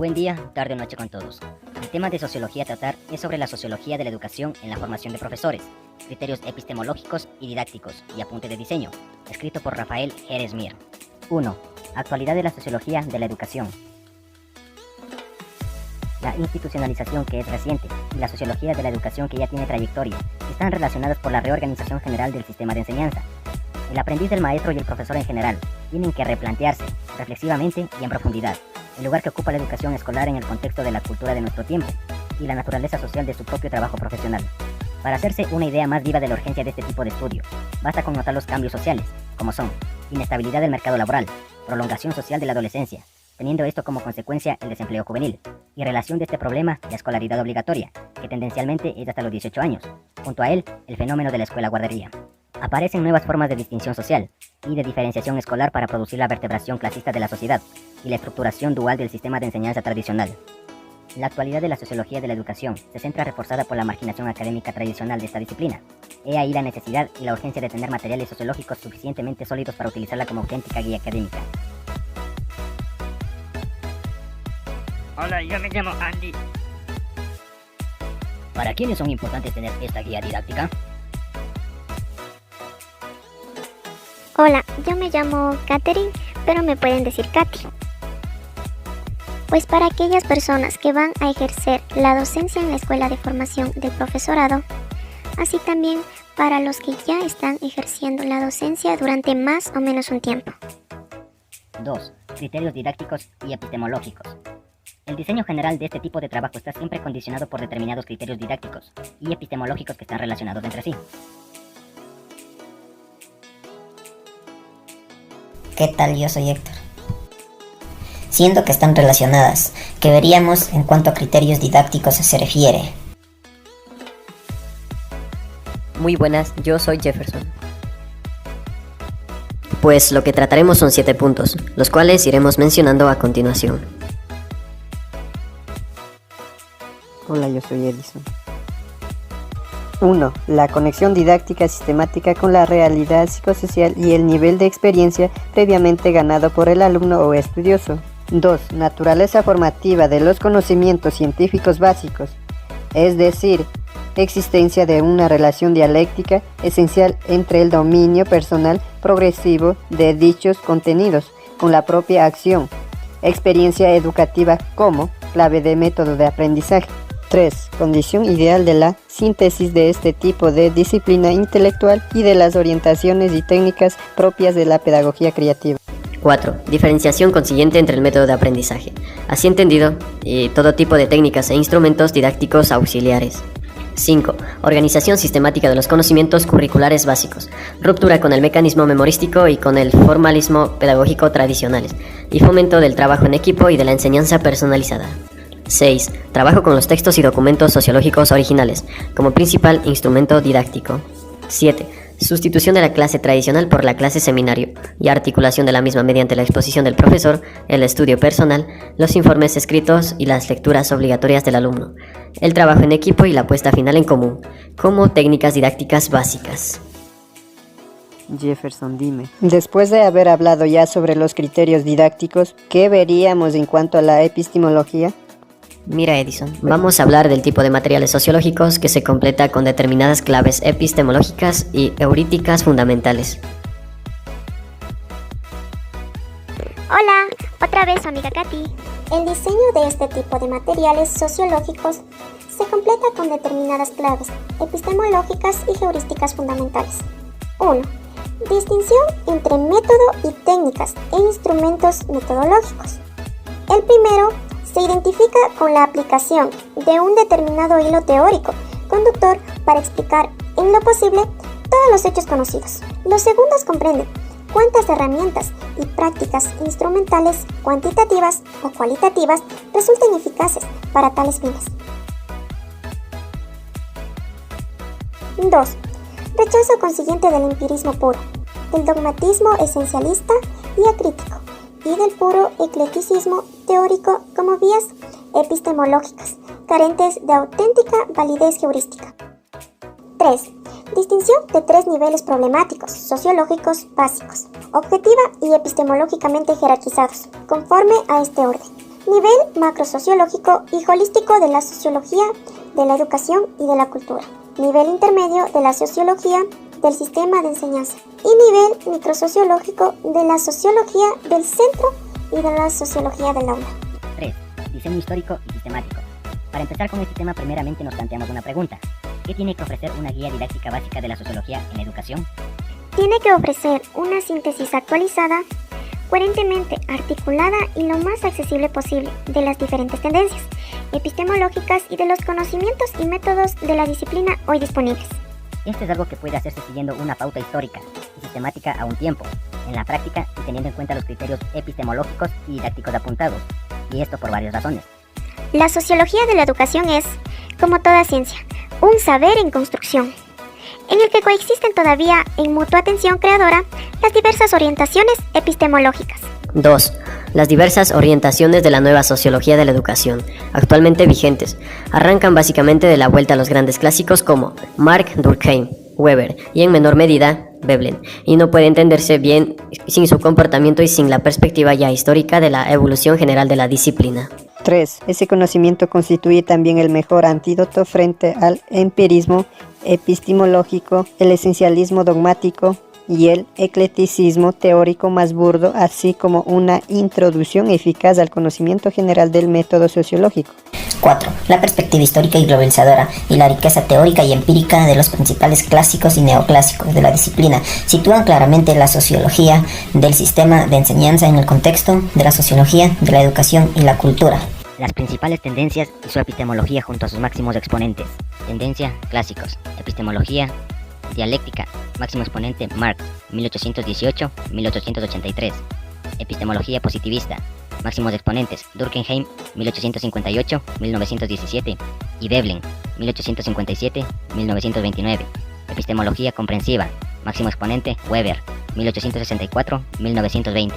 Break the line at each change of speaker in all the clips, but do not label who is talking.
Buen día, tarde o noche con todos. El tema de sociología a tratar es sobre la sociología de la educación en la formación de profesores, criterios epistemológicos y didácticos y apunte de diseño, escrito por Rafael Jerez Mier. 1. Actualidad de la sociología de la educación. La institucionalización, que es reciente, y la sociología de la educación, que ya tiene trayectoria, están relacionadas por la reorganización general del sistema de enseñanza. El aprendiz del maestro y el profesor en general tienen que replantearse, reflexivamente y en profundidad, el lugar que ocupa la educación escolar en el contexto de la cultura de nuestro tiempo y la naturaleza social de su propio trabajo profesional. Para hacerse una idea más viva de la urgencia de este tipo de estudio, basta con notar los cambios sociales, como son inestabilidad del mercado laboral, prolongación social de la adolescencia, teniendo esto como consecuencia el desempleo juvenil, y relación de este problema la escolaridad obligatoria, que tendencialmente es hasta los 18 años, junto a él el fenómeno de la escuela guardería. Aparecen nuevas formas de distinción social y de diferenciación escolar para producir la vertebración clasista de la sociedad y la estructuración dual del sistema de enseñanza tradicional. La actualidad de la sociología de la educación se centra reforzada por la marginación académica tradicional de esta disciplina. He ahí la necesidad y la urgencia de tener materiales sociológicos suficientemente sólidos para utilizarla como auténtica guía académica.
Hola, yo me llamo Andy.
¿Para quiénes son importantes tener esta guía didáctica?
Hola, yo me llamo Katherine, pero me pueden decir Katy. Pues para aquellas personas que van a ejercer la docencia en la escuela de formación del profesorado, así también para los que ya están ejerciendo la docencia durante más o menos un tiempo.
2. Criterios didácticos y epistemológicos. El diseño general de este tipo de trabajo está siempre condicionado por determinados criterios didácticos y epistemológicos que están relacionados entre sí.
¿Qué tal? Yo soy Héctor. Siendo que están relacionadas, ¿qué veríamos en cuanto a criterios didácticos se refiere?
Muy buenas, yo soy Jefferson. Pues lo que trataremos son 7 puntos, los cuales iremos mencionando a continuación.
Hola, yo soy Edison. 1. La conexión didáctica sistemática con la realidad psicosocial y el nivel de experiencia previamente ganado por el alumno o estudioso. 2. Naturaleza formativa de los conocimientos científicos básicos, es decir, existencia de una relación dialéctica esencial entre el dominio personal progresivo de dichos contenidos con la propia acción, experiencia educativa como clave de método de aprendizaje. 3. Condición ideal de la síntesis de este tipo de disciplina intelectual y de las orientaciones y técnicas propias de la pedagogía creativa.
4. Diferenciación consiguiente entre el método de aprendizaje. Así entendido, y todo tipo de técnicas e instrumentos didácticos auxiliares. 5. Organización sistemática de los conocimientos curriculares básicos. Ruptura con el mecanismo memorístico y con el formalismo pedagógico tradicionales. Y fomento del trabajo en equipo y de la enseñanza personalizada. 6. Trabajo con los textos y documentos sociológicos originales, como principal instrumento didáctico. 7. Sustitución de la clase tradicional por la clase seminario y articulación de la misma mediante la exposición del profesor, el estudio personal, los informes escritos y las lecturas obligatorias del alumno, el trabajo en equipo y la puesta final en común, como técnicas didácticas básicas.
Jefferson, dime. Después de haber hablado ya sobre los criterios didácticos, ¿qué veríamos en cuanto a la epistemología?
Mira, Edison, vamos a hablar del tipo de materiales sociológicos que se completa con determinadas claves epistemológicas y heurísticas fundamentales.
Hola, otra vez su amiga Katy. El diseño de este tipo de materiales sociológicos se completa con determinadas claves epistemológicas y heurísticas fundamentales. 1. Distinción entre método y técnicas e instrumentos metodológicos. El primero se identifica con la aplicación de un determinado hilo teórico conductor para explicar en lo posible todos los hechos conocidos. Los segundos comprenden cuántas herramientas y prácticas instrumentales cuantitativas o cualitativas resulten eficaces para tales fines. 2. Rechazo consiguiente del empirismo puro, del dogmatismo esencialista y acrítico, y del puro eclecticismo teórico como vías epistemológicas, carentes de auténtica validez heurística. 3. Distinción de 3 niveles problemáticos sociológicos básicos, objetiva y epistemológicamente jerarquizados, conforme a este orden. Nivel macrosociológico y holístico de la sociología, de la educación y de la cultura. Nivel intermedio de la sociología del sistema de enseñanza. Y nivel microsociológico de la sociología del centro y de la sociología del aula.
3. Diseño histórico y sistemático. Para empezar con este tema, primeramente nos planteamos una pregunta. ¿Qué tiene que ofrecer una guía didáctica básica de la sociología en la educación?
Tiene que ofrecer una síntesis actualizada, coherentemente articulada y lo más accesible posible de las diferentes tendencias epistemológicas y de los conocimientos y métodos de la disciplina hoy disponibles.
Esto es algo que puede hacerse siguiendo una pauta histórica y sistemática a un tiempo, en la práctica y teniendo en cuenta los criterios epistemológicos y didácticos apuntados, y esto por varias razones.
La sociología de la educación es, como toda ciencia, un saber en construcción, en el que coexisten todavía en mutua tensión creadora las diversas orientaciones epistemológicas.
2. Las diversas orientaciones de la nueva sociología de la educación, actualmente vigentes, arrancan básicamente de la vuelta a los grandes clásicos como Marx, Durkheim, Weber y en menor medida Veblen, y no puede entenderse bien sin su comportamiento y sin la perspectiva ya histórica de la evolución general de la disciplina.
3. Ese conocimiento constituye también el mejor antídoto frente al empirismo epistemológico, el esencialismo dogmático y el eclecticismo teórico más burdo, así como una introducción eficaz al conocimiento general del método sociológico.
4. La perspectiva histórica y globalizadora y la riqueza teórica y empírica de los principales clásicos y neoclásicos de la disciplina sitúan claramente la sociología del sistema de enseñanza en el contexto de la sociología de la educación y la cultura.
Las principales tendencias y su epistemología junto a sus máximos exponentes. Tendencia, clásicos. Epistemología, dialéctica. Máximo exponente, Marx, 1818-1883. Epistemología positivista. Máximos exponentes, Durkheim, 1858-1917 y Veblen, 1857-1929. Epistemología comprensiva. Máximo exponente, Weber, 1864-1920.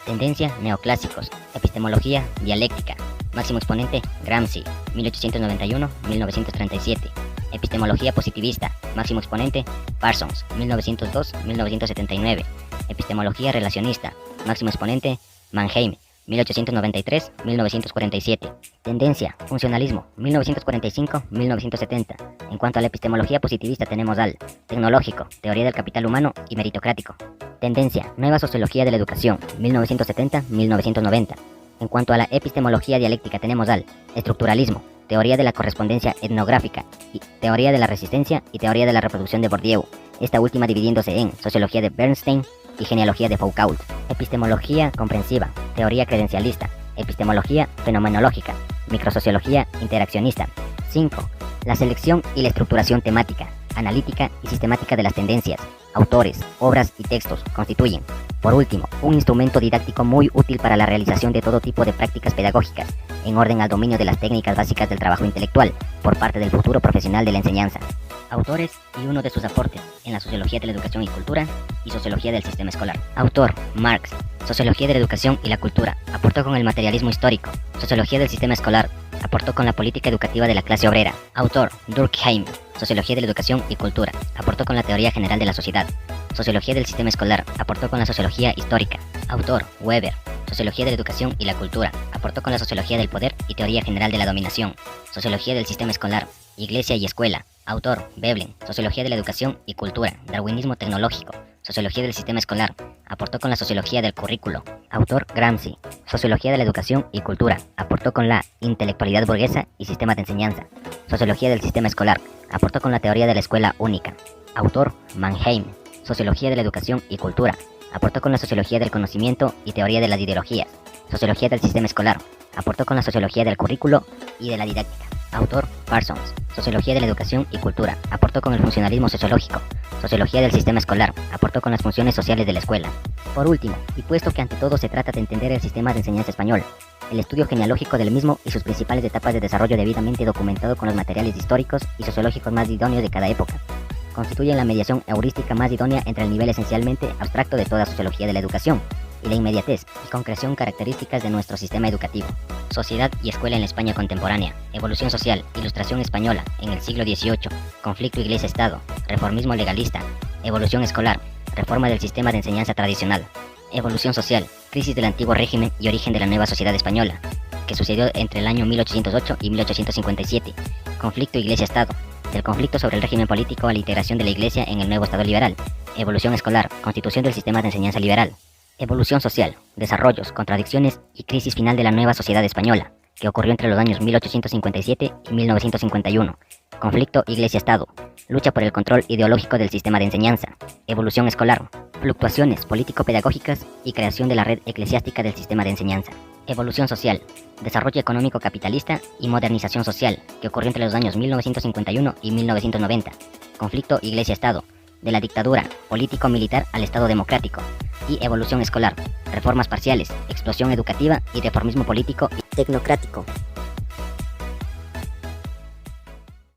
Tendencia, neoclásicos. Epistemología, dialéctica. Máximo exponente, Gramsci, 1891-1937. Epistemología positivista. Máximo exponente, Parsons, 1902-1979. Epistemología relacionista. Máximo exponente, Mannheim, 1893-1947. Tendencia, funcionalismo, 1945-1970. En cuanto a la epistemología positivista tenemos al tecnológico, teoría del capital humano y meritocrático. Tendencia, nueva sociología de la educación, 1970-1990. En cuanto a la epistemología dialéctica tenemos al estructuralismo, teoría de la correspondencia etnográfica, y teoría de la resistencia y teoría de la reproducción de Bourdieu, esta última dividiéndose en sociología de Bernstein y genealogía de Foucault. Epistemología comprensiva, teoría credencialista, epistemología fenomenológica, microsociología interaccionista. 5. La selección y la estructuración temática, analítica y sistemática de las tendencias, autores, obras y textos constituyen, por último, un instrumento didáctico muy útil para la realización de todo tipo de prácticas pedagógicas, en orden al dominio de las técnicas básicas del trabajo intelectual, por parte del futuro profesional de la enseñanza. Autores y uno de sus aportes en la sociología de la educación y cultura y sociología del sistema escolar. Autor, Marx, sociología de la educación y la cultura, aportó con el materialismo histórico. Sociología del sistema escolar, aportó con la política educativa de la clase obrera. Autor, Durkheim, sociología de la educación y cultura, aportó con la teoría general de la sociedad. Sociología del sistema escolar, aportó con la sociología histórica. Autor, Weber, sociología de la educación y la cultura, aportó con la sociología del poder y teoría general de la dominación. Sociología del sistema escolar, iglesia y escuela. Autor, Veblen, sociología de la educación y cultura, darwinismo tecnológico. Sociología del sistema escolar, aportó con la sociología del currículo. Autor, Gramsci, sociología de la educación y cultura, aportó con la intelectualidad burguesa y sistema de enseñanza. Sociología del sistema escolar, aportó con la teoría de la escuela única. Autor, Mannheim, sociología de la educación y cultura, aportó con la sociología del conocimiento y teoría de las ideologías. Sociología del sistema escolar, aportó con la sociología del currículo y de la didáctica. Autor, Parsons, sociología de la educación y cultura, aportó con el funcionalismo sociológico. Sociología del sistema escolar, aportó con las funciones sociales de la escuela. Por último, y puesto que ante todo se trata de entender el sistema de enseñanza español, el estudio genealógico del mismo y sus principales etapas de desarrollo debidamente documentado con los materiales históricos y sociológicos más idóneos de cada época, constituyen la mediación heurística más idónea entre el nivel esencialmente abstracto de toda sociología de la educación y la inmediatez y concreción características de nuestro sistema educativo. Sociedad y escuela en la España contemporánea, evolución social, ilustración española en el siglo XVIII, conflicto iglesia-estado, reformismo legalista, evolución escolar, reforma del sistema de enseñanza tradicional, evolución social, crisis del antiguo régimen y origen de la nueva sociedad española, que sucedió entre el año 1808 y 1857. Conflicto Iglesia-Estado. Del conflicto sobre el régimen político a la integración de la Iglesia en el nuevo Estado liberal. Evolución escolar. Constitución del sistema de enseñanza liberal. Evolución social. Desarrollos, contradicciones y crisis final de la nueva sociedad española, que ocurrió entre los años 1857 y 1951. Conflicto Iglesia-Estado. Lucha por el control ideológico del sistema de enseñanza. Evolución escolar. Fluctuaciones político-pedagógicas y creación de la red eclesiástica del sistema de enseñanza. Evolución social. Desarrollo económico capitalista y modernización social, que ocurrió entre los años 1951 y 1990. Conflicto Iglesia-Estado. De la dictadura político-militar al Estado democrático. Y evolución escolar. Reformas parciales, explosión educativa y reformismo político y tecnocrático.